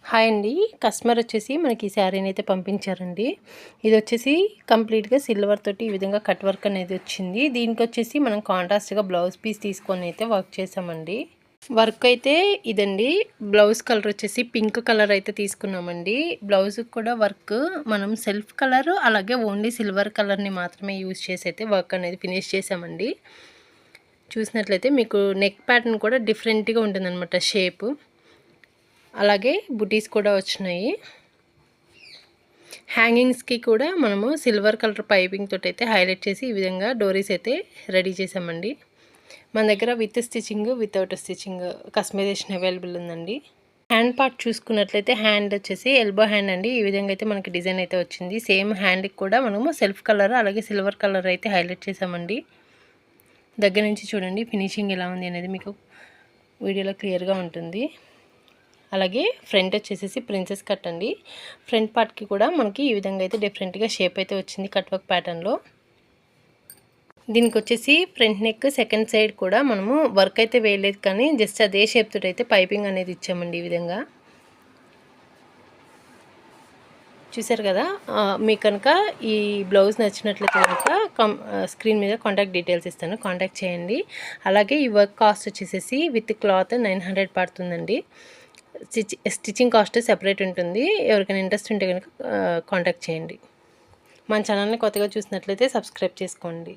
Hi అండి. Customer వచ్చేసి మనకి ఈ శారీని అయితే పంపించారండి. ఇది వచ్చేసి కంప్లీట్‌గా సిల్వర్ తోటి ఈ విధంగా కట్ వర్క్ అనేది వచ్చింది. దీనికి వచ్చేసి మనం కాంట్రాస్ట్‌గా బ్లౌజ్ పీస్ తీసుకొని అయితే వర్క్ చేసామండి. వర్క్ అయితే ఇదండి. బ్లౌజ్ కలర్ వచ్చేసి పింక్ కలర్ అయితే తీసుకున్నామండి. బ్లౌజ్‌కి కూడా వర్క్ మనం సెల్ఫ్ కలర్ అలాగే ఓన్లీ సిల్వర్ కలర్‌ని మాత్రమే యూజ్ చేసి అయితే వర్క్ అనేది ఫినిష్ చేసామండి. చూసినట్లయితే మీకు నెక్ ప్యాటర్న్ కూడా డిఫరెంట్‌గా ఉంటుందన్నమాట షేపు. అలాగే బుటీస్ కూడా వచ్చినాయి. హ్యాంగింగ్స్కి కూడా మనము సిల్వర్ కలర్ పైపింగ్ తోటి అయితే హైలైట్ చేసి ఈ విధంగా డోరీస్ అయితే రెడీ చేసామండి. మన దగ్గర with stitching without stitching customization available ఉందండి. హ్యాండ్ పార్ట్ చూసుకున్నట్లయితే హ్యాండ్ వచ్చేసి ఎల్బో హ్యాండ్ అండి. ఈ విధంగా అయితే మనకి డిజైన్ అయితే వచ్చింది. సేమ్ హ్యాండ్కి కూడా మనము సెల్ఫ్ కలర్ అలాగే సిల్వర్ కలర్ అయితే హైలైట్ చేసామండి. దగ్గర నుంచి చూడండి ఫినిషింగ్ ఎలా ఉంది అనేది మీకు వీడియోలో క్లియర్గా ఉంటుంది. అలాగే ఫ్రంట్ వచ్చేసి ప్రిన్సెస్ కట్ అండి. ఫ్రంట్ పార్ట్కి కూడా మనకి ఈ విధంగా అయితే డిఫరెంట్గా షేప్ అయితే వచ్చింది కట్ వర్క్ ప్యాటర్న్లో. దీనికి వచ్చేసి ఫ్రంట్ నెక్ సెకండ్ సైడ్ కూడా మనము వర్క్ అయితే వేయలేదు, కానీ జస్ట్ అదే షేప్ తోటి అయితే పైపింగ్ అనేది ఇచ్చామండి. ఈ విధంగా చూసారు కదా. మీకు కనుక ఈ బ్లౌజ్ నచ్చినట్లయితే కనుక స్క్రీన్ మీద కాంటాక్ట్ డీటెయిల్స్ ఇస్తాను, కాంటాక్ట్ చేయండి. అలాగే ఈ వర్క్ కాస్ట్ వచ్చేసి విత్ క్లాత్ 900 పడుతుందండి. స్టిచ్చింగ్ కాస్ట్ సెపరేట్ ఉంటుంది. ఎవరికైనా ఇంట్రెస్ట్ ఉంటే కనుక కాంటాక్ట్ చేయండి. మన ఛానల్ని కొత్తగా చూసినట్లయితే సబ్స్క్రైబ్ చేసుకోండి.